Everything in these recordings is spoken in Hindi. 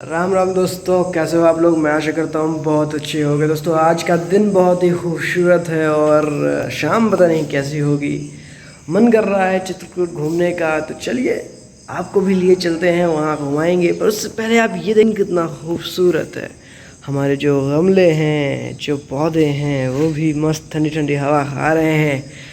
राम राम दोस्तों, कैसे हो आप लोग। मैं आशा करता हूँ बहुत अच्छे होंगे। दोस्तों आज का दिन बहुत ही खूबसूरत है और शाम पता नहीं कैसी होगी। मन कर रहा है चित्रकूट घूमने का, तो चलिए आपको भी लिए चलते हैं, वहाँ घुमाएंगे। पर उससे पहले आप ये देखें कितना खूबसूरत है। हमारे जो गमले हैं, जो पौधे हैं, वो भी मस्त ठंडी ठंडी हवा खा रहे हैं।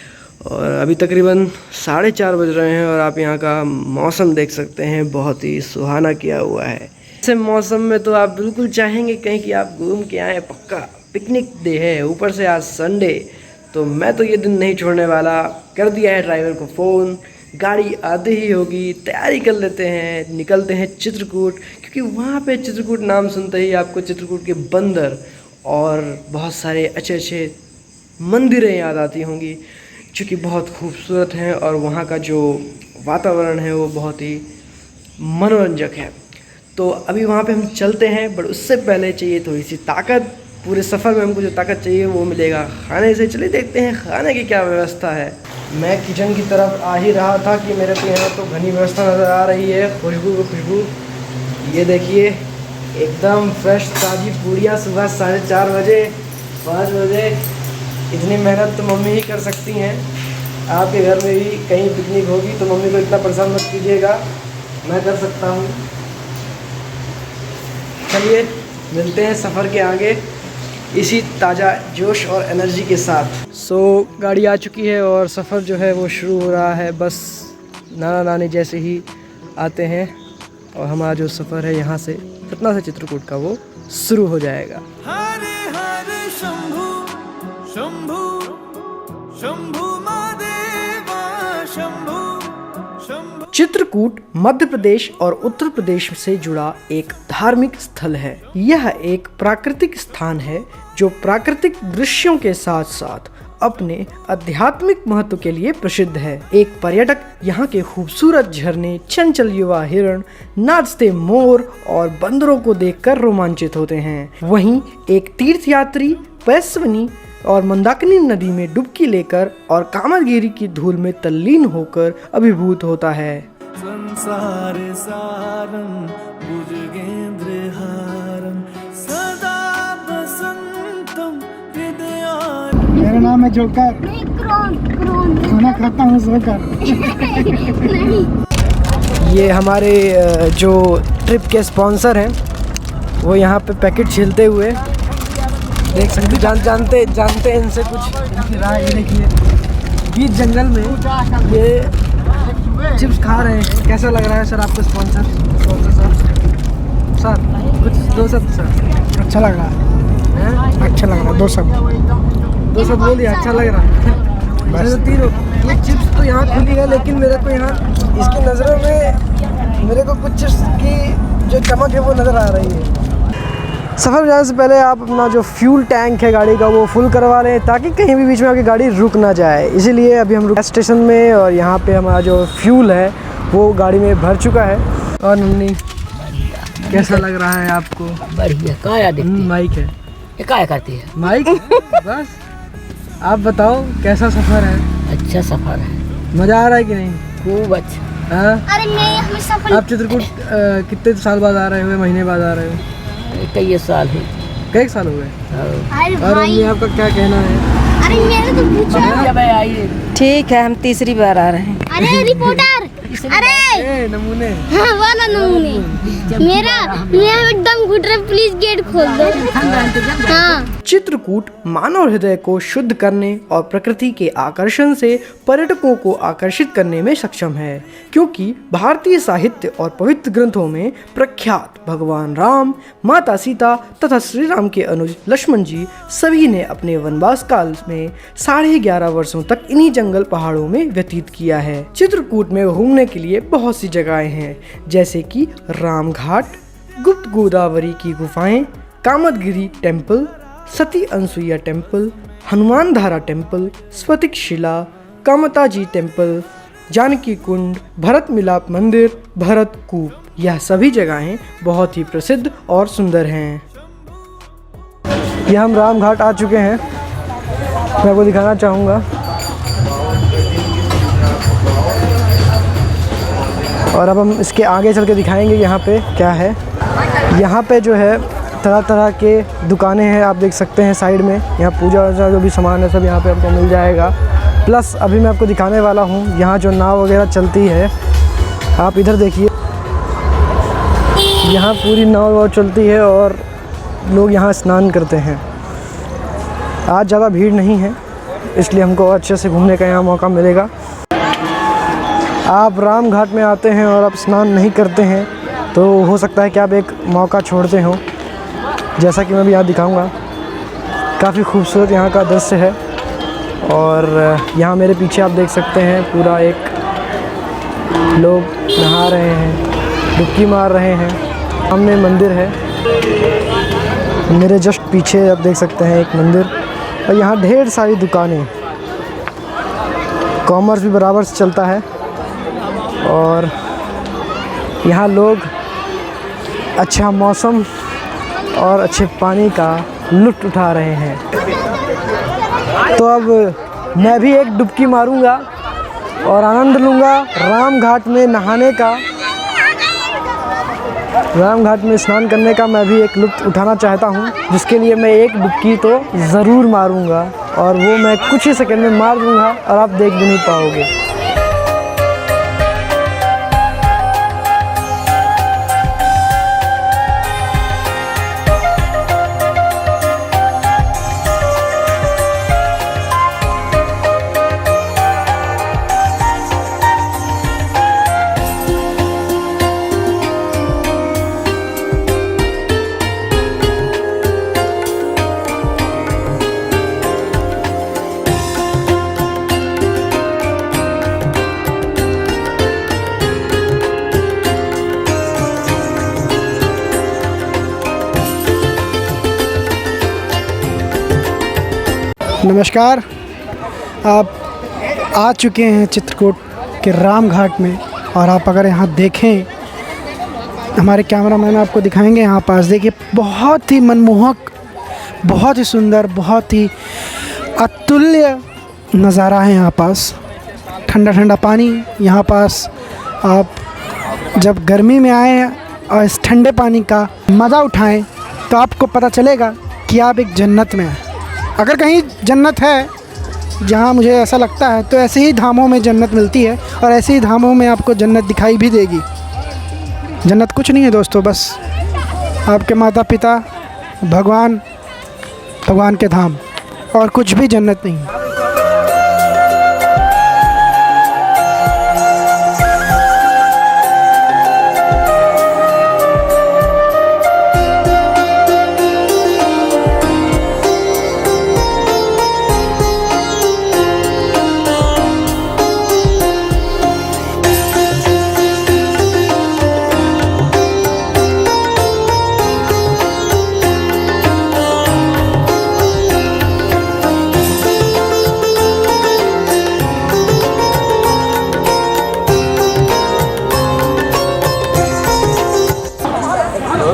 और अभी तकरीबन 4:30 बज रहे हैं और आप यहाँ का मौसम देख सकते हैं, बहुत ही सुहाना किया हुआ है। ऐसे मौसम में तो आप बिल्कुल चाहेंगे कहीं कि आप घूम के आएँ। पक्का पिकनिक डे है, ऊपर से आज संडे, तो मैं तो ये दिन नहीं छोड़ने वाला। कर दिया है ड्राइवर को फ़ोन, गाड़ी आधी ही होगी, तैयारी कर लेते हैं, निकलते हैं चित्रकूट। क्योंकि वहाँ पे चित्रकूट नाम सुनते ही आपको चित्रकूट के बंदर और बहुत सारे अच्छे अच्छे मंदिरें याद आती होंगी, क्योंकि बहुत खूबसूरत हैं और वहाँ का जो वातावरण है वो बहुत ही मनोरंजक है। तो अभी वहाँ पे हम चलते हैं, बट उससे पहले चाहिए थोड़ी सी ताकत। पूरे सफ़र में हमको जो ताकत चाहिए वो मिलेगा खाने से। चलिए देखते हैं खाने की क्या व्यवस्था है। मैं किचन की तरफ आ ही रहा था कि मेरे को यहाँ तो घनी व्यवस्था नज़र आ रही है। खुशबू, ये देखिए एकदम फ्रेश ताज़ी पूड़ियाँ सुबह 4:30 बजे, 5 बजे। इतनी मेहनत तो मम्मी ही कर सकती हैं। आपके घर में भी कहीं पिकनिक होगी तो मम्मी को इतना परेशान मत कीजिएगा, मैं कर सकता हूँ। चलिए मिलते हैं सफ़र के आगे इसी ताज़ा जोश और एनर्जी के साथ। सो गाड़ी आ चुकी है और सफ़र जो है वो शुरू हो रहा है। बस नाना नानी जैसे ही आते हैं और हमारा जो सफ़र है यहाँ से पटना से चित्रकूट का वो शुरू हो जाएगा। हरे हरे शंभु शंभु शंभु महादेवा शंभु शंभु। चित्रकूट मध्य प्रदेश और उत्तर प्रदेश से जुड़ा एक धार्मिक स्थल है। यह एक प्राकृतिक स्थान है जो प्राकृतिक दृश्यों के साथ साथ अपने आध्यात्मिक महत्व के लिए प्रसिद्ध है। एक पर्यटक यहाँ के खूबसूरत झरने, चंचल युवा हिरण, नाचते मोर और बंदरों को देखकर रोमांचित होते हैं। वहीं एक तीर्थयात्री पैस्विनी और मंदाकिनी नदी में डुबकी लेकर और कामदगिरी की धूल में तल्लीन होकर अभिभूत होता है। संसार सारं भुजगेंद्रहारं सदा वसंतम हृदयारं। मेरा नाम है जोकर। खाना खाता हूँ सोकर। ये हमारे जो ट्रिप के स्पॉन्सर हैं वो यहाँ पे पैकेट छीलते हुए देख सकते, जानते हैं इनसे कुछ। ये देखिए बीच जंगल में ये चिप्स खा रहे हैं। कैसा लग रहा है सर आपको स्पॉन्सर सर? कुछ 2 शब्द सर। अच्छा लग रहा है, अच्छा लग रहा है। 2 शब्द बोल दिया, अच्छा लग रहा है। बस 3 ये चिप्स तो यहाँ खुली है, लेकिन मेरे को यहाँ इसकी नज़रों में मेरे को कुछ चिप्स की जो चमक है वो नज़र आ रही है। सफ़र जाने से पहले आप अपना जो फ्यूल टैंक है गाड़ी का वो फुल करवा लें, ताकि कहीं भी बीच में आपकी गाड़ी रुक ना जाए। इसीलिए अभी हम रुक स्टेशन में और यहाँ पे हमारा जो फ्यूल है वो गाड़ी में भर चुका है। और नन्नी कैसा लग रहा है आपको? बढ़िया। काया दिखती है। माइक है, ये काया करती है माइक। बस आप बताओ कैसा सफ़र है? अच्छा सफर है, मज़ा आ रहा है कि नहीं? खूब अच्छा। हाँ? अरे मैं हमेशा आप चित्रकूट कितने साल बाद आ रहे हुए, महीने बाद आ रहे हो? कई साल है, कई साल हो गए। अरे और भाई, मम्मी आपका क्या कहना है? अरे मेरे तो पूछो। जब आइए। ठीक है, हम तीसरी बार आ रहे हैं। अरे रिपोर्टर, अरे नमूने। हाँ वाला नमूने मेरा एकदम घुट रहा, प्लीज गेट खोल दो। हाँ। चित्रकूट मानव हृदय को शुद्ध करने और प्रकृति के आकर्षण से पर्यटकों को आकर्षित करने में सक्षम है, क्योंकि भारतीय साहित्य और पवित्र ग्रंथों में प्रख्यात भगवान राम, माता सीता तथा श्री राम के अनुज लक्ष्मण जी सभी ने अपने वनवास काल में 11.5 वर्षों तक इन्हीं जंगल पहाड़ों में व्यतीत किया है। चित्रकूट में घूमने के लिए बहुत सी जगहें हैं, जैसे कि राम घाट, गुप्त गोदावरी की गुफाएं, कामदगिरी टेम्पल, सती अनसुईया टेम्पल, हनुमान धारा टेम्पल, स्फटिक शिला, कामता जी टेम्पल, जानकी कुंड, भरत मिलाप मंदिर, भरत कूप। यह सभी जगहें बहुत ही प्रसिद्ध और सुंदर हैं। यह हम राम घाट आ चुके हैं। मैं आपको दिखाना चाहूँगा और अब हम इसके आगे चल के दिखाएंगे यहाँ पे क्या है। यहाँ पे जो है तरह तरह के दुकानें हैं, आप देख सकते हैं साइड में। यहाँ पूजा वूजा जो भी सामान है सब यहाँ पे आपको मिल जाएगा। प्लस अभी मैं आपको दिखाने वाला हूँ यहाँ जो नाव वगैरह चलती है, आप इधर देखिए, यहाँ पूरी नाव चलती है और लोग यहाँ स्नान करते हैं। आज ज़्यादा भीड़ नहीं है, इसलिए हमको अच्छे से घूमने का यहाँ मौका मिलेगा। आप राम घाट में आते हैं और आप स्नान नहीं करते हैं तो हो सकता है कि आप एक मौका छोड़ते हो, जैसा कि मैं भी यहाँ दिखाऊंगा। काफ़ी खूबसूरत यहाँ का दृश्य है और यहाँ मेरे पीछे आप देख सकते हैं पूरा एक लोग नहा रहे हैं, डुबकी मार रहे हैं। सामने मंदिर है, मेरे जस्ट पीछे आप देख सकते हैं एक मंदिर, और यहाँ ढेर सारी दुकानें। कॉमर्स भी बराबर से चलता है और यहाँ लोग अच्छा मौसम और अच्छे पानी का लुत्फ़ उठा रहे हैं। तो अब मैं भी एक डुबकी मारूंगा और आनंद लूँगा राम घाट में नहाने का, राम घाट में स्नान करने का मैं भी एक लुत्फ़ उठाना चाहता हूँ, जिसके लिए मैं एक डुबकी तो ज़रूर मारूंगा और वो मैं कुछ ही सेकंड में मार दूँगा और आप देख भी नहीं पाओगे। नमस्कार, आप आ चुके हैं चित्रकूट के राम घाट में और आप अगर यहाँ देखें, हमारे कैमरामैन आपको दिखाएंगे। यहाँ पास देखिए, बहुत ही मनमोहक, बहुत ही सुंदर, बहुत ही अतुल्य नज़ारा है यहाँ पास। ठंडा ठंडा पानी यहाँ पास। आप जब गर्मी में आए और इस ठंडे पानी का मज़ा उठाएं तो आपको पता चलेगा कि आप एक जन्नत में हैं। अगर कहीं जन्नत है, जहाँ मुझे ऐसा लगता है, तो ऐसे ही धामों में जन्नत मिलती है और ऐसे ही धामों में आपको जन्नत दिखाई भी देगी। जन्नत कुछ नहीं है दोस्तों, बस आपके माता पिता, भगवान के धाम, और कुछ भी जन्नत नहीं है।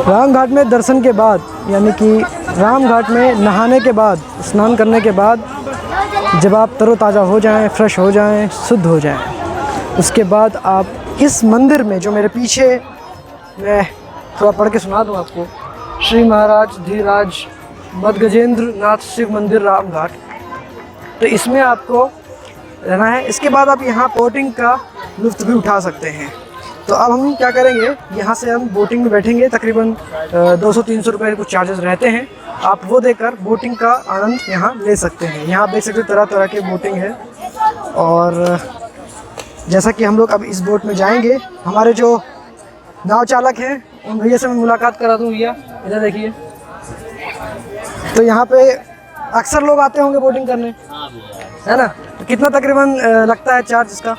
राम घाट में दर्शन के बाद, यानी कि राम घाट में नहाने के बाद, स्नान करने के बाद जब आप तरोताज़ा हो जाएं, फ्रेश हो जाएं, शुद्ध हो जाएं, उसके बाद आप इस मंदिर में, जो मेरे पीछे, मैं थोड़ा पढ़ के सुना दूँ आपको, श्री महाराज धीराज मदगजेंद्र नाथ शिव मंदिर राम घाट, तो इसमें आपको रहना है। इसके बाद आप यहाँ बोटिंग का लुत्फ़ भी उठा सकते हैं। तो अब हम क्या करेंगे, यहाँ से हम बोटिंग में बैठेंगे। तकरीबन 200-300 रुपये कुछ चार्जेस रहते हैं, आप वो देकर बोटिंग का आनंद यहाँ ले सकते हैं। यहाँ आप देख सकते हैं तरह तरह के बोटिंग है। और जैसा कि हम लोग अब इस बोट में जाएंगे, हमारे जो नाव चालक हैं उन भैया से मैं मुलाकात करा दूँ। भैया इधर देखिए, तो यहाँ पे अक्सर लोग आते होंगे बोटिंग करने, है ना? तो कितना तकरीबन लगता है चार्ज इसका?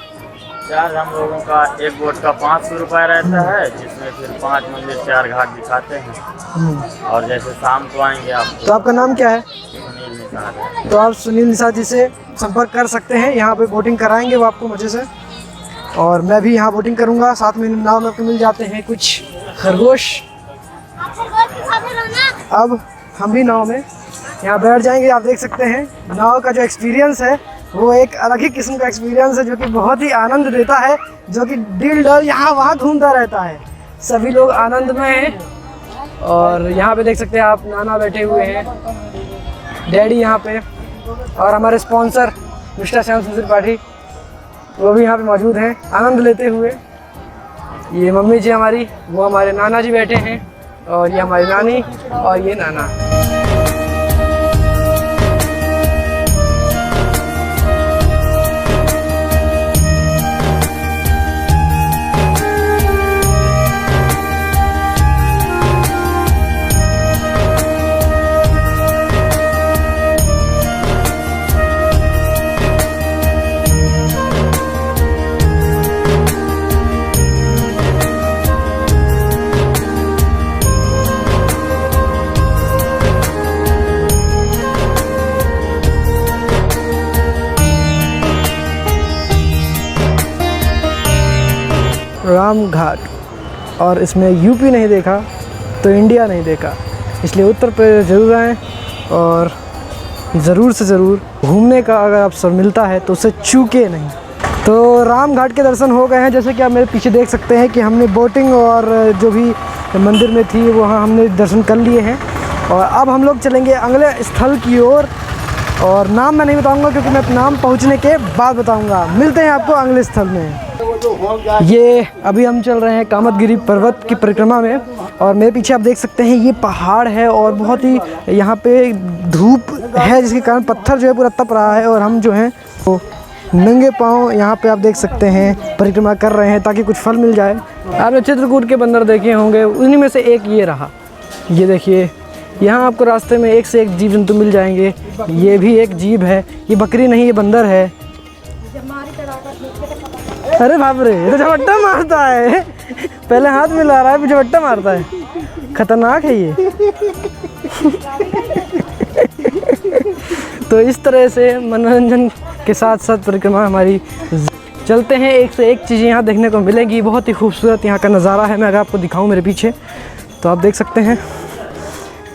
चार्ज हम लोगों का एक बोट का 500 रुपये रहता है, जिसमें फिर 5 मंदिर 4 घाट दिखाते हैं। और जैसे शाम को आएंगे आप, तो आपका नाम क्या है? सुनील निषाद। तो आप सुनील निषाद जी से संपर्क कर सकते हैं, यहाँ पे बोटिंग कराएंगे वो आपको मज़े से। और मैं भी यहाँ बोटिंग करूँगा, साथ में नाव में आपको मिल जाते हैं कुछ खरगोश। अब हम भी नाव में यहाँ बैठ जाएंगे। आप देख सकते हैं नाव का जो एक्सपीरियंस है वो एक अलग ही किस्म का एक्सपीरियंस है जो कि बहुत ही आनंद देता है, जो कि दिल डर यहाँ वहाँ घूमता रहता है। सभी लोग आनंद में हैं और यहाँ पे देख सकते हैं आप नाना बैठे हुए हैं, डैडी यहाँ पे, और हमारे स्पॉन्सर मिस्टर श्याम सुंदर त्रिपाठी वो भी यहाँ पे मौजूद हैं आनंद लेते हुए। ये मम्मी जी हमारी, वो हमारे नाना जी बैठे हैं, और ये हमारी नानी और ये नाना। राम घाट, और इसमें यूपी नहीं देखा तो इंडिया नहीं देखा, इसलिए उत्तर प्रदेश ज़रूर आएँ और ज़रूर से ज़रूर घूमने का अगर अवसर मिलता है तो उसे चूके नहीं। तो राम घाट के दर्शन हो गए हैं, जैसे कि आप मेरे पीछे देख सकते हैं कि हमने बोटिंग और जो भी मंदिर में थी वहाँ हमने दर्शन कर लिए हैं, और अब हम लोग चलेंगे अगले स्थल की ओर। और नाम मैं नहीं बताऊंगा क्योंकि मैं नाम पहुंचने के बाद बताऊंगा। मिलते हैं आपको अगले स्थल में। ये अभी हम चल रहे हैं कामदगिरी पर्वत की परिक्रमा में, और मेरे पीछे आप देख सकते हैं ये पहाड़ है और बहुत ही यहाँ पे धूप है जिसके कारण पत्थर जो है पूरा तप रहा है, और हम जो हैं वो नंगे पाँव यहाँ पे आप देख सकते हैं परिक्रमा कर रहे हैं ताकि कुछ फल मिल जाए। आपने चित्रकूट के बंदर देखे होंगे, उन्हीं में से एक ये रहा। ये देखिए यहाँ आपको रास्ते में एक से एक जीव जंतु मिल जाएंगे। ये भी एक जीव है, ये बकरी नहीं ये बंदर है। अरे बाप रे, ये तो झपट्टा मारता है, पहले हाथ में ला रहा है फिर झपट्टा मारता है, खतरनाक है ये। तो इस तरह से मनोरंजन के साथ साथ परिक्रमा हमारी चलते हैं। एक से एक चीज़ें यहाँ देखने को मिलेंगी, बहुत ही खूबसूरत यहाँ का नज़ारा है। मैं अगर आपको दिखाऊं मेरे पीछे तो आप देख सकते हैं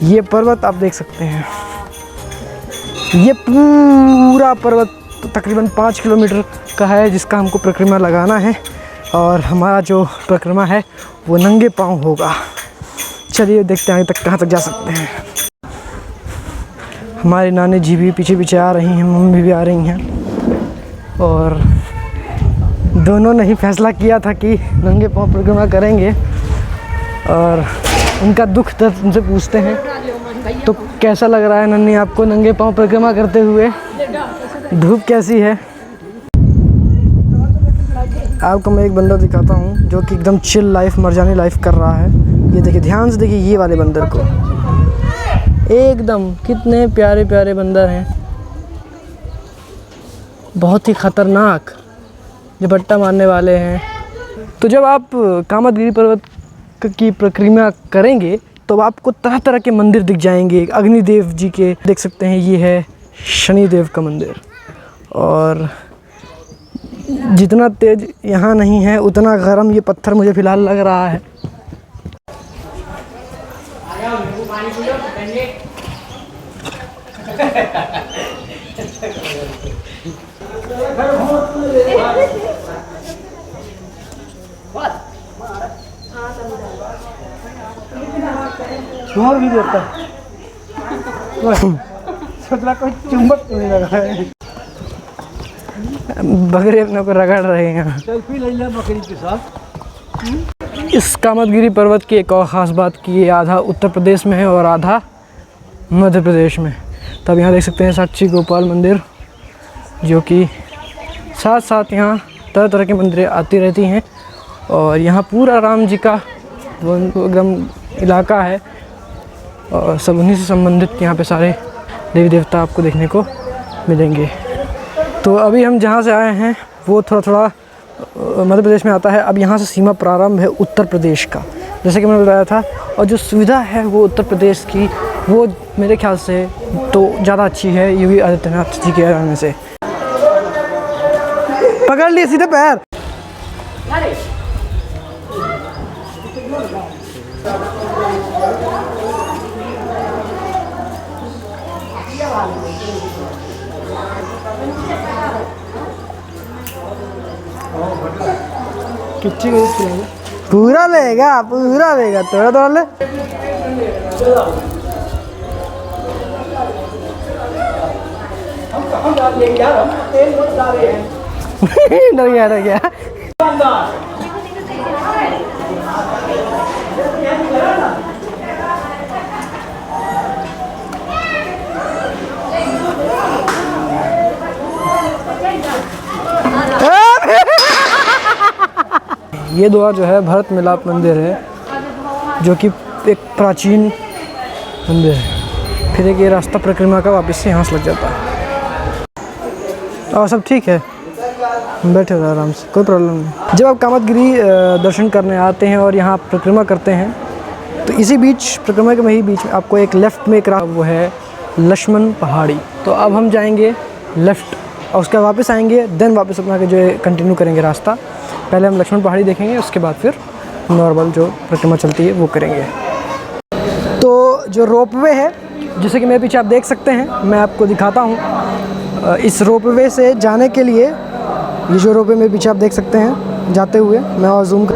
ये पर्वत, आप देख सकते हैं ये पूरा पर्वत तकरीबन 5 किलोमीटर का है जिसका हमको परिक्रमा लगाना है, और हमारा जो परिक्रमा है वो नंगे पाँव होगा। चलिए देखते हैं आगे तक कहाँ तक जा सकते हैं। हमारी नानी जी भी पीछे पीछे आ रही हैं, मम्मी भी आ रही हैं, और दोनों ने ही फैसला किया था कि नंगे पाँव परिक्रमा करेंगे, और उनका दुख दर्द उनसे पूछते हैं। तो कैसा लग रहा है नन्नी आपको नंगे पाँव परिक्रमा करते हुए? धूप कैसी है? आपको मैं एक बंदर दिखाता हूँ जो कि एकदम चिल लाइफ, मर्जानी लाइफ कर रहा है। ये देखिए, ध्यान से देखिए ये वाले बंदर को, एकदम कितने प्यारे प्यारे बंदर हैं, बहुत ही ख़तरनाक, झपट्टा मारने वाले हैं। तो जब आप कामदगिरी पर्वत की परिक्रमा करेंगे तो आपको तरह तरह के मंदिर दिख जाएंगे। अग्निदेव जी के देख सकते हैं, ये है शनिदेव का मंदिर, और जितना तेज यहाँ नहीं है उतना गर्म ये पत्थर मुझे फ़िलहाल लग रहा है। शोर भी देता है, सोचला कोई चुंबक नहीं लगा है। बकरी अपने को रगड़ रहे हैं। सेल्फी ले लिया बकरी के साथ। इस कामदगिरी पर्वत की एक और ख़ास बात कि ये आधा उत्तर प्रदेश में है और आधा मध्य प्रदेश में। तब यहाँ देख सकते हैं साक्षी गोपाल मंदिर, जो कि साथ साथ यहाँ तरह तरह के मंदिरें आती रहती हैं, और यहाँ पूरा राम जी का वो एकदम इलाका है, और सब उन्हीं से संबंधित यहाँ पे सारे देवी देवता आपको देखने को मिलेंगे। तो अभी हम जहाँ से आए हैं वो थोड़ा थोड़ा मध्य प्रदेश में आता है। अब यहाँ से सीमा प्रारंभ है उत्तर प्रदेश का, जैसे कि मैंने बताया था, और जो सुविधा है वो उत्तर प्रदेश की, वो मेरे ख्याल से तो ज़्यादा अच्छी है योगी आदित्यनाथ जी के आने से। पकड़ लिए सीधे पैर। कितनी पूरा लेगा थोड़ा थोड़ा ले। डर गया ये द्वार जो है भरत मिलाप मंदिर है, जो कि एक प्राचीन मंदिर है। फिर एक ये रास्ता परिक्रमा का वापस से यहाँ से लग जाता है। और सब ठीक है, बैठे रहो आराम से, कोई प्रॉब्लम नहीं। जब आप कामतगिरी दर्शन करने आते हैं और यहाँ परिक्रमा करते हैं, तो इसी बीच परिक्रमा के वही बीच में आपको एक लेफ़्ट में एक वो है लक्ष्मण पहाड़ी। तो अब हम जाएंगे लेफ़्ट और उसके वापस आएंगे, देन वापस अपना के जो है कंटिन्यू करेंगे रास्ता। पहले हम लक्ष्मण पहाड़ी देखेंगे, उसके बाद फिर नॉर्मल जो परिक्रमा चलती है वो करेंगे। तो जो रोपवे है, जैसे कि मेरे पीछे आप देख सकते हैं, मैं आपको दिखाता हूँ। इस रोपवे से जाने के लिए, ये जो रोपवे मेरे पीछे आप देख सकते हैं जाते हुए, मैं और जूम कर,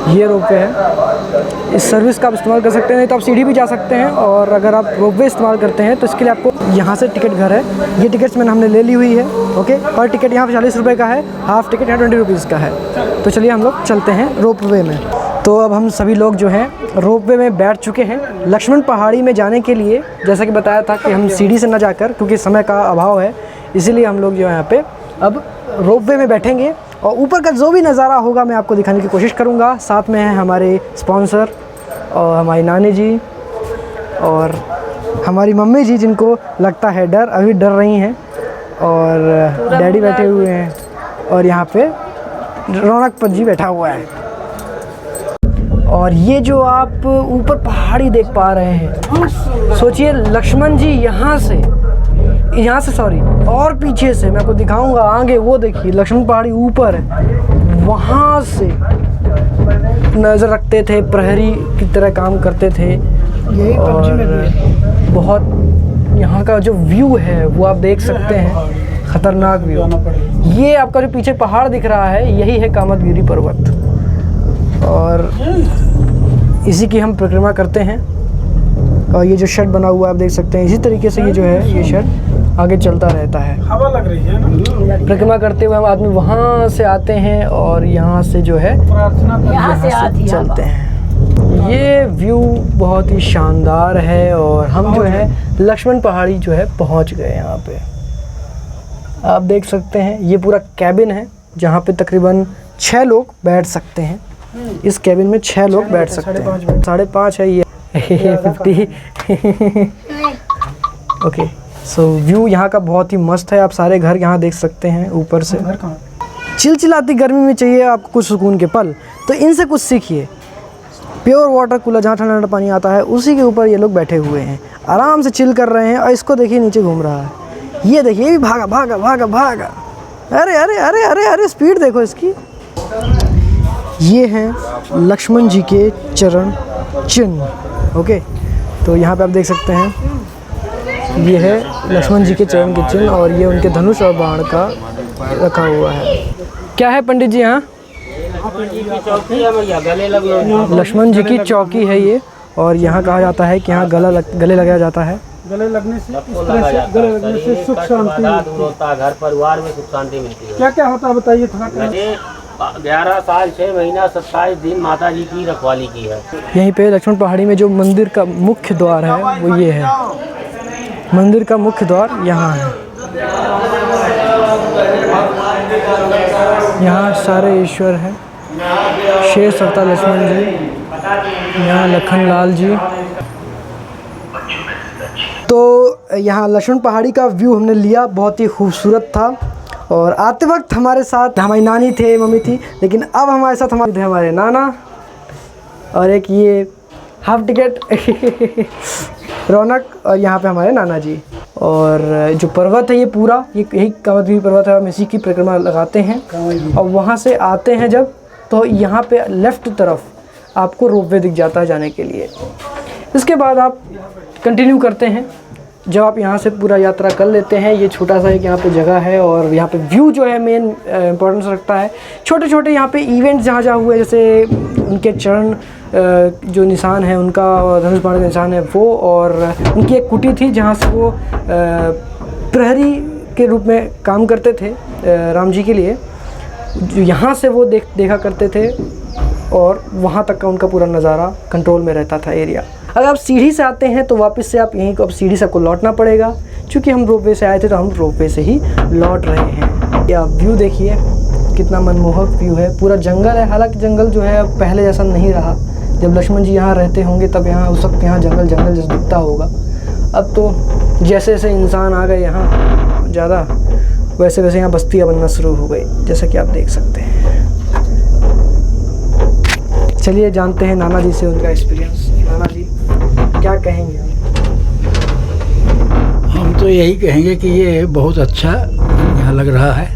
ये रोपवे है। इस सर्विस का आप इस्तेमाल कर सकते हैं, नहीं तो आप सीढ़ी भी जा सकते हैं। और अगर आप रोपवे इस्तेमाल करते हैं तो इसके लिए आपको यहाँ से टिकट घर है, ये टिकट्स हमने ले ली हुई है। ओके, पर टिकट यहाँ पे 40 रुपये का है, हाफ़ टिकट यहाँ 20 रुपीज़ का है। तो चलिए हम लोग चलते हैं रोपवे में। तो अब हम सभी लोग जो हैं रोपवे में बैठ चुके हैं। लक्ष्मण पहाड़ी में जाने के लिए जैसा कि बताया था कि हम सीढ़ी से न जाकर, क्योंकि समय का अभाव है, इसीलिए हम लोग जो है यहाँ पे अब रोपवे में बैठेंगे और ऊपर का जो भी नज़ारा होगा मैं आपको दिखाने की कोशिश करूँगा। साथ में है हमारे स्पॉन्सर और हमारी नानी जी और हमारी मम्मी जी, जिनको लगता है डर, अभी डर रही हैं, और डैडी बैठे हुए हैं, और यहाँ पे रौनक जी बैठा हुआ है। और ये जो आप ऊपर पहाड़ी देख पा रहे हैं, सोचिए लक्ष्मण जी यहाँ से सॉरी और पीछे से मैं आपको दिखाऊंगा आगे, वो देखिए लक्ष्मण पहाड़ी ऊपर है, वहाँ से नज़र रखते थे, प्रहरी की तरह काम करते थे। और बहुत यहाँ का जो व्यू है वो आप देख सकते हैं, ख़तरनाक व्यू। ये आपका जो पीछे पहाड़ दिख रहा है, यही है कामतगिरी पर्वत, और इसी की हम परिक्रमा करते हैं। और ये जो शेड बना हुआ है आप देख सकते हैं, इसी तरीके से ये जो है ये शेड आगे चलता रहता है। हवा लग रही है ना। परिक्रमा करते हुए हम आदमी वहाँ से आते हैं और यहाँ से जो है यहाँ से चलते हैं। ये व्यू बहुत ही शानदार है और हम जो है लक्ष्मण पहाड़ी जो है पहुँच गए। यहाँ पे आप देख सकते हैं ये पूरा कैबिन है जहाँ पे तकरीबन 6 लोग बैठ सकते हैं। इस कैबिन में 6 लोग बैठ सकते हैं। 5.5 है ये 50। ओके, सो व्यू यहाँ का बहुत ही मस्त है। आप सारे घर यहाँ देख सकते हैं ऊपर से। चिलचिलाती गर्मी में चाहिए आपको कुछ सुकून के पल, तो इनसे कुछ सीखिए। प्योर वाटर कूलर जहाँ ठंडा ठंडा पानी आता है उसी के ऊपर ये लोग बैठे हुए हैं, आराम से चिल कर रहे हैं। और इसको देखिए नीचे घूम रहा है, ये देखिए ये भी भागा भागा भागा भागा। अरे अरे अरे अरे अरे स्पीड देखो इसकी। ये हैं लक्ष्मण जी के चरण चिन्ह। ओके, तो यहाँ पे आप देख सकते हैं ये है लक्ष्मण जी के चरण के चिन्ह, और ये उनके धनुष और बाण का रखा हुआ है। क्या है पंडित जी? यहाँ लक्ष्मण जी की चौकी है ये, और यहाँ कहा जाता है कि यहाँ गले लगाया जाता है। गले लगने से गले लगने से सुख शांति होता है, घर परिवार में सुख शांति मिलती है। क्या क्या होता है बताइए थोड़ा। 11 साल 6 महीना 27 दिन माता जी की रखवाली की है। यहीं पे लक्ष्मण पहाड़ी में जो मंदिर का मुख्य द्वार है वो ये है। मंदिर का मुख्य द्वार यहाँ है। यहाँ सारे ईश्वर हैं, शेर सवता लक्ष्मण जी, यहाँ लखन लाल जी। तो यहाँ लक्ष्मण पहाड़ी का व्यू हमने लिया, बहुत ही खूबसूरत था। और आते वक्त हमारे साथ हमारी नानी थे, मम्मी थी, लेकिन अब हमारे साथ हमारे नाना और एक ये हाफ टिकट रौनक, और यहाँ पे हमारे नाना जी। और जो पर्वत है ये पूरा यही कामतगिरी पर्वत है, हम इसी की परिक्रमा लगाते हैं। और वहाँ से आते हैं जब, तो यहाँ पे लेफ़्ट तरफ आपको रोपवे दिख जाता है जाने के लिए। इसके बाद आप कंटिन्यू करते हैं जब आप यहाँ से पूरा यात्रा कर लेते हैं, ये छोटा सा एक यहाँ पे जगह है और यहाँ पे व्यू जो है मेन इम्पोर्टेंस रखता है। छोटे छोटे यहाँ पे इवेंट्स जहाँ हुए, जैसे उनके चरण जो निशान है उनका, धनुष बाण का निशान है वो, और उनकी एक कुटी थी जहाँ से वो प्रहरी के रूप में काम करते थे राम जी के लिए। यहाँ से वो देखा करते थे और वहाँ तक का उनका पूरा नज़ारा कंट्रोल में रहता था एरिया। अगर आप सीढ़ी से आते हैं तो वापस से आप यहीं को, अब सीढ़ी से आपको लौटना पड़ेगा। चूँकि हम रोपवे से आए थे तो हम रोपवे से ही लौट रहे हैं। या व्यू देखिए कितना मनमोहक व्यू है, पूरा जंगल है। हालांकि जंगल जो है अब पहले जैसा नहीं रहा। जब लक्ष्मण जी यहाँ रहते होंगे तब यहाँ उस वक्त यहाँ जंगल जैसा दिखता होगा। अब तो जैसे जैसे इंसान आ गए यहाँ ज़्यादा, वैसे वैसे यहाँ बस्तियाँ बनना शुरू हो गई, जैसा कि आप देख सकते हैं। चलिए जानते हैं नाना जी से उनका एक्सपीरियंस। नाना जी क्या कहेंगे? हम तो यही कहेंगे कि ये बहुत अच्छा यहाँ लग रहा है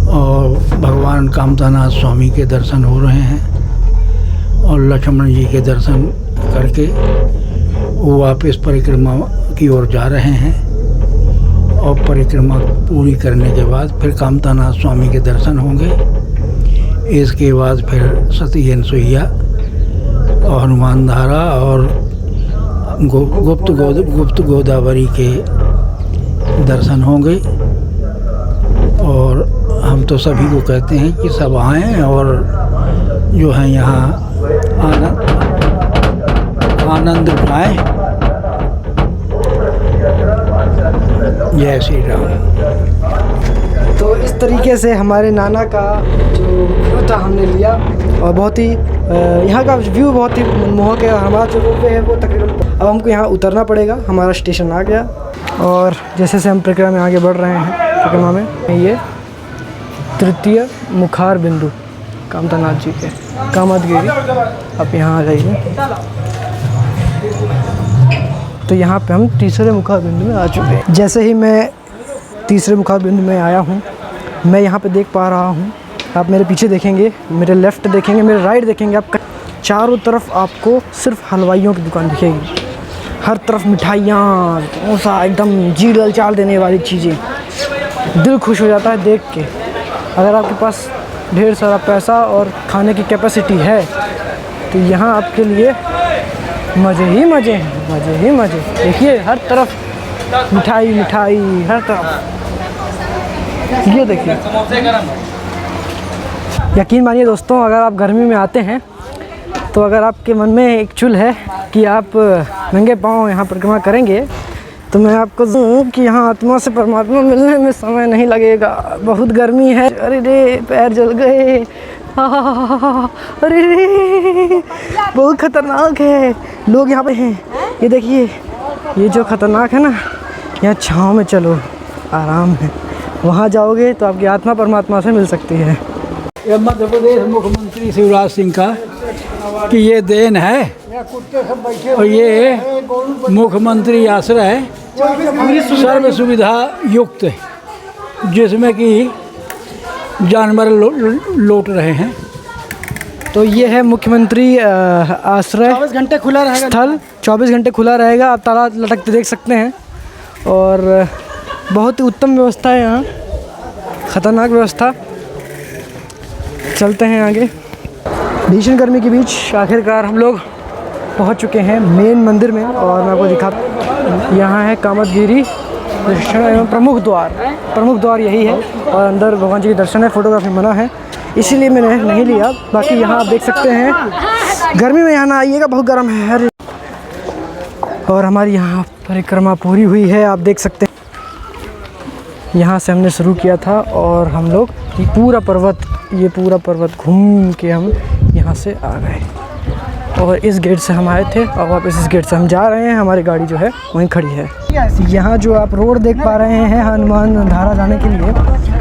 और भगवान कामतानाथ स्वामी के दर्शन हो रहे हैं और लक्ष्मण जी के दर्शन करके वो वापस परिक्रमा की ओर जा रहे हैं और परिक्रमा पूरी करने के बाद फिर कामतानाथ स्वामी के दर्शन होंगे। इसके बाद फिर सती अनसुईया और हनुमान धारा और गुप्त गोदावरी के दर्शन होंगे। और हम तो सभी को कहते हैं कि सब आएँ और जो है यहाँ आनंद उठाएं। जय श्री राम। तो इस तरीके से हमारे नाना का जो व्यू था हमने लिया और बहुत ही यहाँ का व्यू बहुत ही मनमोहक है। और हमारा जो रोपवे है वो तकरीबन, अब हमको यहाँ उतरना पड़ेगा। हमारा स्टेशन आ गया और जैसे जैसे हम परिक्रमा में आगे बढ़ रहे हैं, परिक्रमा में ये तृतीय मुखार बिंदु कामतानाथ जी के कामदगिरी, आप यहाँ आ जाइए। तो यहाँ पे हम तीसरे मुखार बिंदु में आ चुके हैं। जैसे ही मैं तीसरे मुखार बिंदु में आया हूँ, मैं यहाँ पे देख पा रहा हूँ, आप मेरे पीछे देखेंगे, मेरे लेफ़्ट देखेंगे, मेरे राइट देखेंगे, आप चारों तरफ आपको सिर्फ हलवाइयों की दुकान दिखेगी। हर तरफ मिठाइयाँ, समोसा, एकदम जी ललचाल देने वाली चीज़ें, दिल खुश हो जाता है देख के। अगर आपके पास ढेर सारा पैसा और खाने की कैपेसिटी है तो यहाँ आपके लिए मज़े ही मज़े हैं, मज़े ही मज़े। देखिए हर तरफ मिठाई मिठाई, हर तरफ। ये देखिए, यकीन मानिए दोस्तों, अगर आप गर्मी में आते हैं तो अगर आपके मन में एक चुल है कि आप नंगे पाँव यहाँ परिक्रमा करेंगे तो मैं आपको दूँ कि यहाँ आत्मा से परमात्मा मिलने में समय नहीं लगेगा। बहुत गर्मी है, अरे रे पैर जल गए, अरे रे बहुत खतरनाक है। लोग यहाँ पे हैं, ये देखिए, ये जो खतरनाक है ना, यहाँ छाँव में चलो, आराम है। वहाँ जाओगे तो आपकी आत्मा परमात्मा से मिल सकती है। ये मध्य प्रदेश मुख्यमंत्री शिवराज सिंह का कि ये देन है और ये मुख्यमंत्री आश्रय सर्व सुविधा युक्त जिसमें कि जानवर लौट रहे हैं। तो ये है मुख्यमंत्री आश्रय, 24 घंटे खुला रहेगा स्थल, 24 घंटे खुला रहेगा। आप ताला लटकते देख सकते हैं और बहुत ही उत्तम व्यवस्था है यहाँ, ख़तरनाक व्यवस्था। चलते हैं आगे। भीषण गर्मी के बीच आखिरकार हम लोग पहुँच चुके हैं मेन मंदिर में और मैं आपको दिखा, यहाँ है कामदगिरी दर्शन एवं प्रमुख द्वार। प्रमुख द्वार यही है और अंदर भगवान जी के दर्शन है। फ़ोटोग्राफी मना है, इसीलिए मैंने नहीं लिया। बाकी यहाँ आप देख सकते हैं, गर्मी में यहाँ ना आइएगा, बहुत गर्म है। और हमारी यहाँ परिक्रमा पूरी हुई है, आप देख सकते हैं। यहाँ से हमने शुरू किया था और हम लोग ये पूरा पर्वत घूम के हम यहाँ से आ गए और इस गेट से हम आए थे और वापस इस गेट से हम जा रहे हैं। हमारी गाड़ी जो है वहीं खड़ी है। यहाँ जो आप रोड देख पा रहे हैं हनुमान धारा जाने के लिए,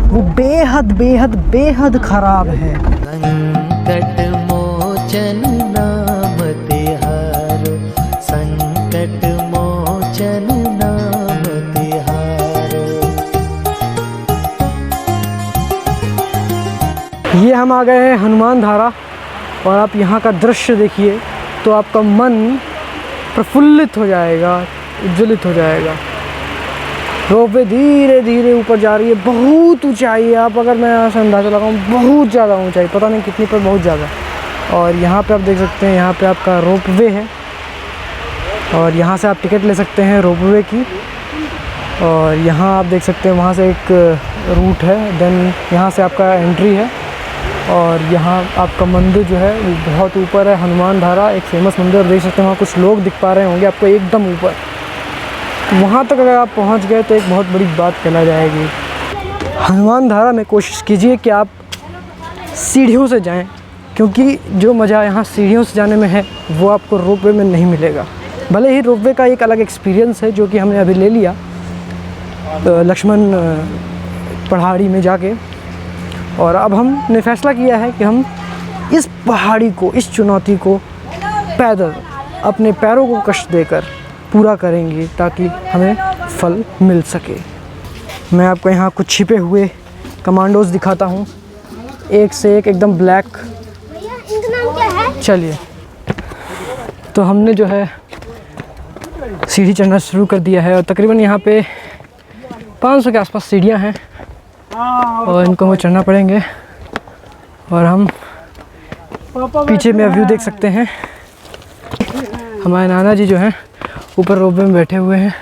वो बेहद बेहद बेहद ख़राब है। संकट मोचन नाम तिहारो, संकट मोचन नाम तिहारो। ये हम आ गए हैं हनुमान धारा और आप यहाँ का दृश्य देखिए तो आपका मन प्रफुल्लित हो जाएगा, उज्ज्वलित हो जाएगा। रोपवे धीरे धीरे ऊपर जा रही है, बहुत ऊंचाई है। आप अगर मैं यहाँ से अंदाज़ा लगाऊँ, बहुत ज़्यादा ऊंचाई, पता नहीं कितनी पर बहुत ज़्यादा। और यहाँ पे आप देख सकते हैं, यहाँ पे आपका रोपवे है और यहाँ से आप टिकट ले सकते हैं रोपवे की। और यहाँ आप देख सकते हैं वहाँ से एक रूट है, देन यहाँ से आपका एंट्री है। और यहाँ आपका मंदिर जो है वो बहुत ऊपर है, हनुमान धारा, एक फेमस मंदिर। देख सकते हैं वहाँ कुछ लोग दिख पा रहे होंगे आपको एकदम ऊपर। वहाँ तक अगर आप पहुँच गए तो एक बहुत बड़ी बात कहला जाएगी। हनुमान धारा में कोशिश कीजिए कि आप सीढ़ियों से जाएं, क्योंकि जो मज़ा यहाँ सीढ़ियों से जाने में है वो आपको रोपवे में नहीं मिलेगा। भले ही रोपवे का एक अलग एक्सपीरियंस है जो कि हमने अभी ले लिया लक्ष्मण पहाड़ी में जाके। और अब हमने फैसला किया है कि हम इस पहाड़ी को, इस चुनौती को पैदल अपने पैरों को कष्ट देकर पूरा करेंगे ताकि हमें फल मिल सके। मैं आपको यहाँ कुछ छिपे हुए कमांडोज दिखाता हूँ, एक से एक एकदम ब्लैक। इनका नाम क्या है? चलिए, तो हमने जो है सीढ़ी चढ़ना शुरू कर दिया है और तकरीबन यहाँ पे 500 के आसपास सीढ़ियाँ हैं और इनको हमें चढ़ना पड़ेंगे। और हम पीछे में व्यू देख सकते हैं, हमारे नाना जी जो हैं ऊपर रोपवे में बैठे हुए हैं।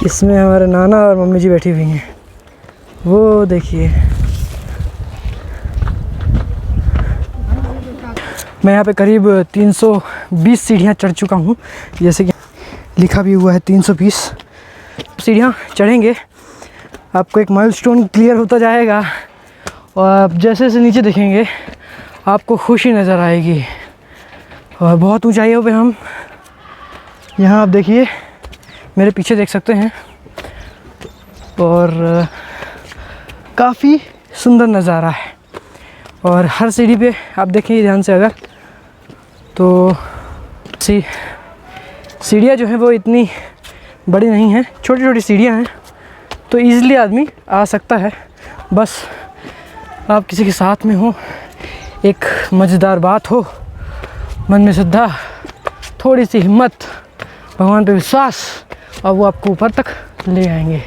इसमें हमारे नाना और मम्मी जी बैठी हुई हैं, वो देखिए। मैं यहाँ पे करीब 320 सीढ़ियाँ चढ़ चुका हूँ, जैसे कि लिखा भी हुआ है 320 सीढ़ियाँ चढ़ेंगे। आपको एक माइलस्टोन क्लियर होता जाएगा और आप जैसे जैसे नीचे देखेंगे आपको खुशी नज़र आएगी। और बहुत ऊंचाइयों पे हम यहाँ आप देखिए, मेरे पीछे देख सकते हैं, और काफ़ी सुंदर नज़ारा है। और हर सीढ़ी पे आप देखेंगे ध्यान से अगर, तो सीढ़ियाँ जो हैं वो इतनी बड़ी नहीं हैं, छोटी छोटी सीढ़ियाँ हैं, तो ईज़िली आदमी आ सकता है। बस आप किसी के साथ में हो, एक मज़ेदार बात हो, मन में श्रद्धा, थोड़ी सी हिम्मत, भगवान पे विश्वास, और वो आपको ऊपर तक ले आएंगे।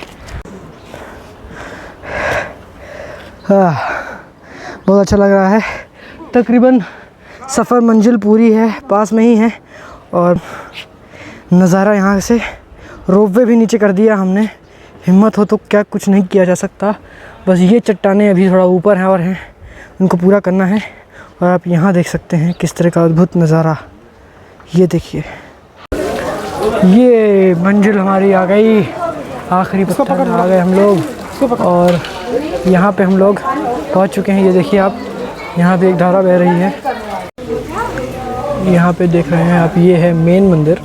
बहुत अच्छा लग रहा है। तकरीबन सफ़र मंजिल पूरी है, पास में ही है। और नज़ारा यहाँ से, रोपवे भी नीचे कर दिया हमने। हिम्मत हो तो क्या कुछ नहीं किया जा सकता। बस ये चट्टानें अभी थोड़ा ऊपर हैं और हैं, उनको पूरा करना है। और आप यहाँ देख सकते हैं किस तरह का अद्भुत नज़ारा। ये देखिए, ये मंजिल हमारी आ गई, आखिरी पत्थर आ गए हम लोग। और यहाँ पे हम लोग पहुँच चुके हैं। ये देखिए आप, यहाँ पे एक धारा बह रही है, यहाँ पे देख रहे हैं आप। ये है मेन मंदिर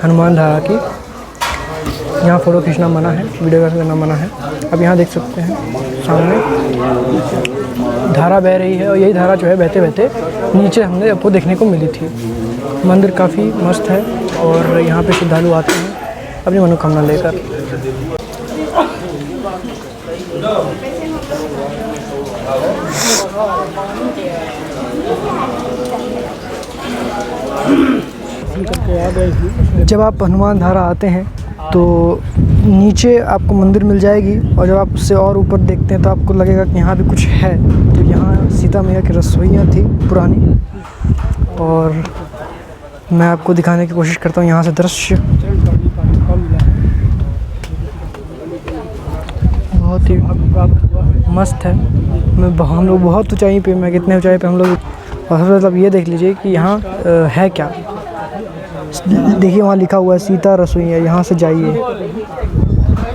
हनुमान धारा की। यहाँ फ़ोटो खींचना मना है, वीडियो करना मना है। अब यहाँ देख सकते हैं सामने धारा बह रही है और यही धारा जो है बहते बहते नीचे हमने आपको देखने को मिली थी। मंदिर काफ़ी मस्त है और यहाँ पे श्रद्धालु आते हैं अपनी मनोकामना लेकर। जब आप हनुमान धारा आते हैं तो नीचे आपको मंदिर मिल जाएगी, और जब आप उससे और ऊपर देखते हैं तो आपको लगेगा कि यहाँ भी कुछ है। तो यहाँ सीता मैया की रसोइयाँ थी पुरानी, और मैं आपको दिखाने की कोशिश करता हूँ यहाँ से दृश्य। बहुत ही मस्त है। हम लोग बहुत ऊंचाई पे, मैं कितने ऊंचाई पे हम लोग। और मतलब ये देख लीजिए कि यहाँ है क्या। देखिए वहाँ लिखा हुआ है सीता रसोइयाँ, यहाँ से जाइए।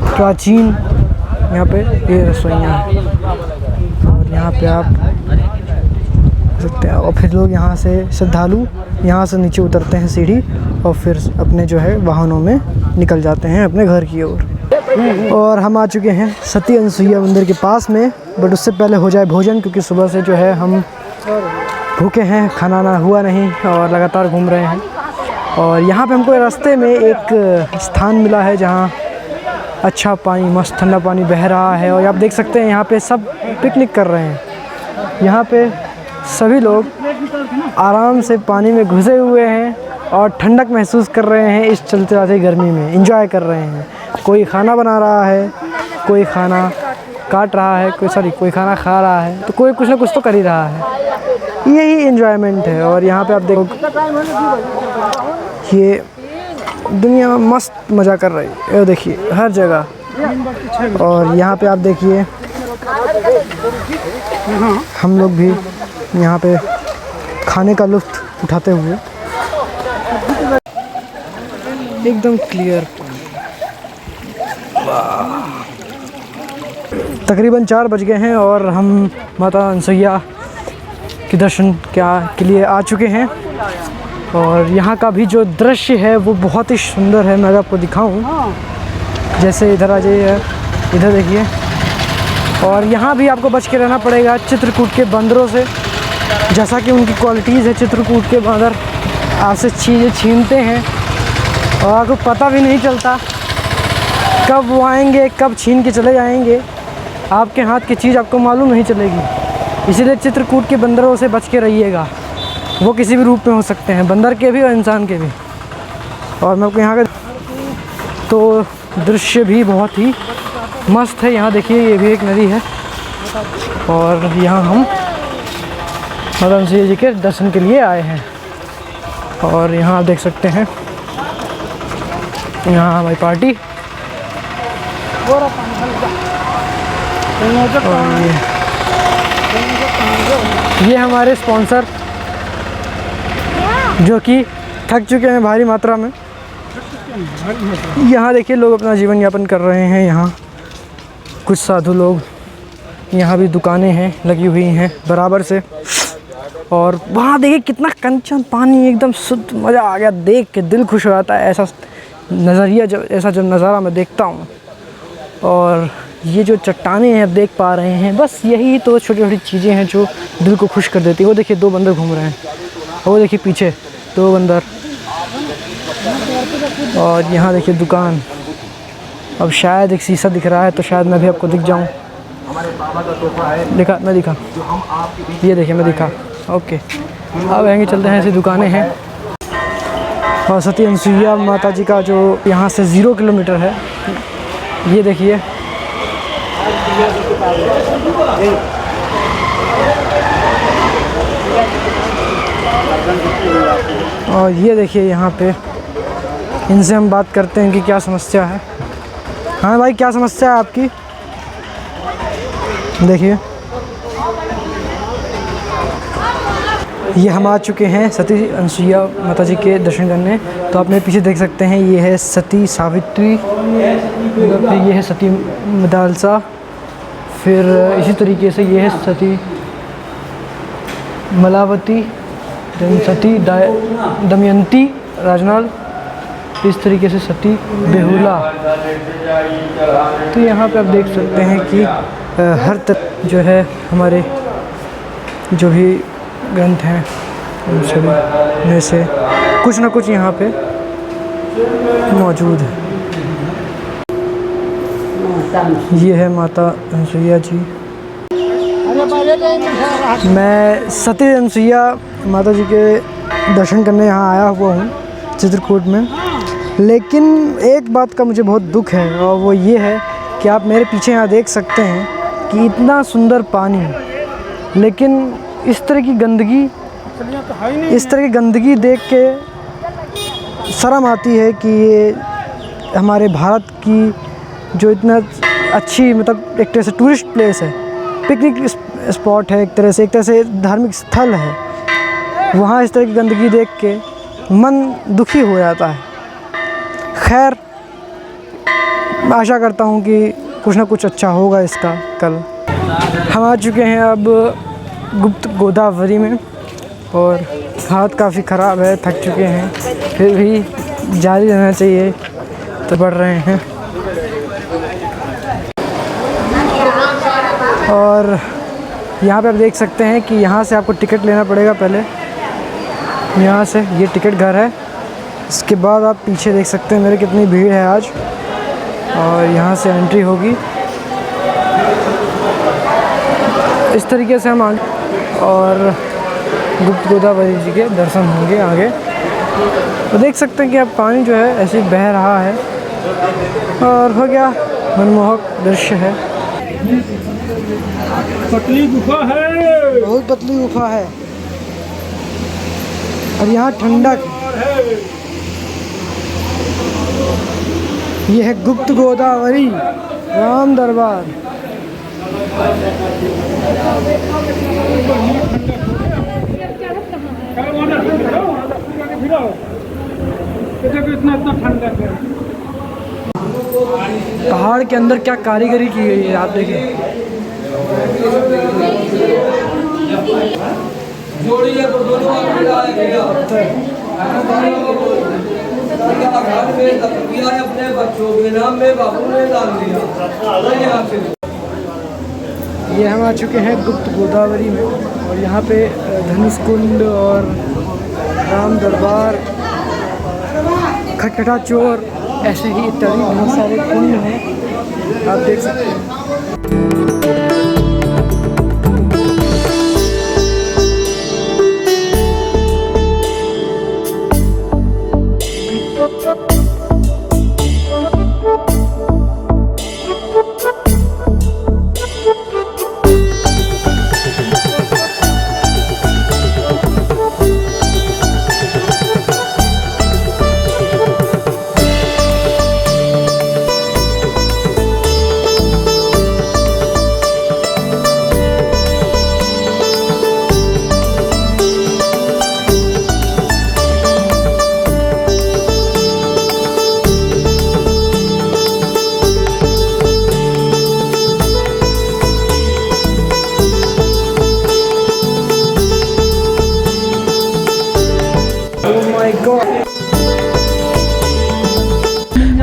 प्राचीन यहाँ पे ये रसोइयाँ हैं और यहाँ पे आप सकते हैं। और फिर लोग यहाँ से, श्रद्धालु यहाँ से नीचे उतरते हैं सीढ़ी और फिर अपने जो है वाहनों में निकल जाते हैं अपने घर की ओर। और हम आ चुके हैं सती अनसुईया मंदिर के पास में, बट उससे पहले हो जाए भोजन, क्योंकि सुबह से जो है हम भूखे हैं, खाना ना हुआ नहीं और लगातार घूम रहे हैं। और यहाँ पे हमको रास्ते में एक स्थान मिला है जहाँ अच्छा पानी, मस्त ठंडा पानी बह रहा है। और आप देख सकते हैं यहाँ पे सब पिकनिक कर रहे हैं। यहाँ पे सभी लोग आराम से पानी में घुसे हुए हैं और ठंडक महसूस कर रहे हैं इस चलते गर्मी में, एंजॉय कर रहे हैं। कोई खाना बना रहा है, कोई खाना काट रहा है, कोई खाना खा रहा है, तो कोई कुछ ना कुछ तो कर ही रहा है। यही एंजॉयमेंट है। और यहाँ पे आप देखो ये दुनिया मस्त मज़ा कर रही है, ये देखिए हर जगह। और यहाँ पे आप देखिए हम लोग भी यहाँ पे खाने का लुत्फ़ उठाते हुए एकदम क्लियर। तकरीबन 4 बज गए हैं और हम माता अनसुईया के दर्शन के लिए आ चुके हैं। और यहाँ का भी जो दृश्य है वो बहुत ही सुंदर है। मैं आपको दिखाऊं, जैसे इधर आ जाइए, इधर देखिए। और यहाँ भी आपको बच के रहना पड़ेगा चित्रकूट के बंदरों से, जैसा कि उनकी क्वालिटीज़ है। चित्रकूट के बंदर आपसे चीज़ें छीनते हैं और आपको पता भी नहीं चलता कब वो आएंगे, कब छीन के चले जाएंगे। आपके हाथ की चीज़ आपको मालूम नहीं चलेगी। इसलिए चित्रकूट के बंदरों से बच के रहिएगा। वो किसी भी रूप में हो सकते हैं, बंदर के भी और इंसान के भी। और मैं आपको यहाँ का तो दृश्य भी बहुत ही मस्त है। यहाँ देखिए ये भी एक नदी है और यहाँ हम माता अनसुईया जी के दर्शन के लिए आए हैं। और यहाँ आप देख सकते हैं, यहाँ हमारी पार्टी और ये हमारे स्पॉन्सर जो कि थक चुके हैं भारी मात्रा में। यहाँ देखिए लोग अपना जीवन यापन कर रहे हैं। यहाँ कुछ साधु लोग, यहाँ भी दुकानें हैं लगी हुई हैं बराबर से। और वहाँ देखिए कितना कंचन पानी, एकदम शुद्ध, मज़ा आ गया देख के, दिल खुश हो जाता है। ऐसा नज़रिया जब नज़ारा मैं देखता हूँ। और ये जो चट्टानें हैं आप देख पा रहे हैं, बस यही तो छोटी छोटी चीज़ें हैं जो दिल को खुश कर देती है। वो देखिए 2 बंदर घूम रहे हैं, वो देखिए पीछे 2 बंदर। और यहाँ देखिए दुकान, अब शायद एक शीशा दिख रहा है तो शायद मैं भी आपको दिख जाऊँ। दिखा, मैं दिखा, ये देखिए मैं दिखा। ओके, अब आएंगे, चलते हैं। ऐसी दुकानें हैं। और सती अनसुईया माता जी का जो यहाँ से 0 किलोमीटर है, ये देखिए। और ये देखिए यहाँ पे, इनसे हम बात करते हैं कि क्या समस्या है। हाँ भाई, क्या समस्या है आपकी? देखिए ये हम आ चुके हैं सती अनसुईया माता जी के दर्शन करने। तो आप मेरे पीछे देख सकते हैं, ये है सती सावित्री, फिर ये है सती मदालसा, फिर इसी तरीके से ये है सती मलावती, सती दमयंती राजनाल, इस तरीके से सती बेहुला। तो यहाँ पे आप देख सकते हैं कि हर तक जो है हमारे जो भी ग्रंथ हैं उन सभी में से कुछ ना कुछ यहाँ पे मौजूद है। ये है माता अनसुईया जी। मैं सती अनसुईया माता जी के दर्शन करने यहाँ आया हुआ हूँ चित्रकूट में। लेकिन एक बात का मुझे बहुत दुख है और वो ये है कि आप मेरे पीछे यहाँ देख सकते हैं कि इतना सुंदर पानी, लेकिन इस तरह की गंदगी देख के शर्म आती है कि ये हमारे भारत की जो इतना अच्छी, मतलब एक तरह से टूरिस्ट प्लेस है, पिकनिक स्पॉट है, एक तरह से धार्मिक स्थल है, वहाँ इस तरह की गंदगी देख के मन दुखी हो जाता है। खैर, आशा करता हूँ कि कुछ ना कुछ अच्छा होगा इसका कल। हम आ चुके हैं अब गुप्त गोदावरी में और हाथ काफ़ी ख़राब है, थक चुके हैं, फिर भी जारी रहना चाहिए तो बढ़ रहे हैं। और यहाँ पे आप देख सकते हैं कि यहाँ से आपको टिकट लेना पड़ेगा पहले। यहाँ से ये टिकट घर है, इसके बाद आप पीछे देख सकते हैं मेरे कितनी भीड़ है आज। और यहाँ से एंट्री होगी इस तरीके से हम आगे, और गुप्त गोदावरी जी के दर्शन होंगे आगे। तो देख सकते हैं कि अब पानी जो है ऐसे बह रहा है और हो गया मनमोहक दृश्य है। पतली गुफा है, बहुत पतली गुफा है और यहाँ ठंडक है। यह है गुप्त गोदावरी राम दरबार। इतना ठंडक है। पहाड़ के अंदर क्या कारीगरी की गई है आप देखिए। अपने बच्चों के नाम में बाबू ने डाल दिया। ये हम आ चुके हैं गुप्त गोदावरी में और यहाँ पे धनुष कुंड और राम दरबार, खटखटा चोर, ऐसे ही इत्यादि बहुत सारे कुंड हैं, आप देख सकते हैं।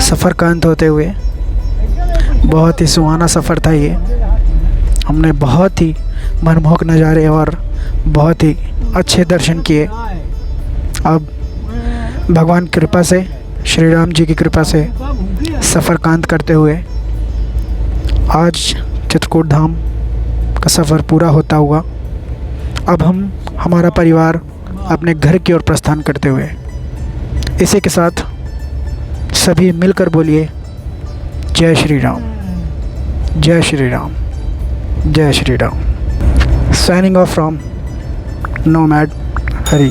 सफ़र का अंत होते हुए बहुत ही सुहाना सफ़र था ये। हमने बहुत ही मनमोहक नज़ारे और बहुत ही अच्छे दर्शन किए। अब भगवान की कृपा से, श्री राम जी की कृपा से सफ़र का अंत करते हुए आज चित्रकूट धाम का सफ़र पूरा होता हुआ अब हम हमारा परिवार अपने घर की ओर प्रस्थान करते हुए, इसी के साथ सभी मिलकर बोलिए जय श्री राम, जय श्री राम, जय Shri Ram. Signing off from nomad Hari.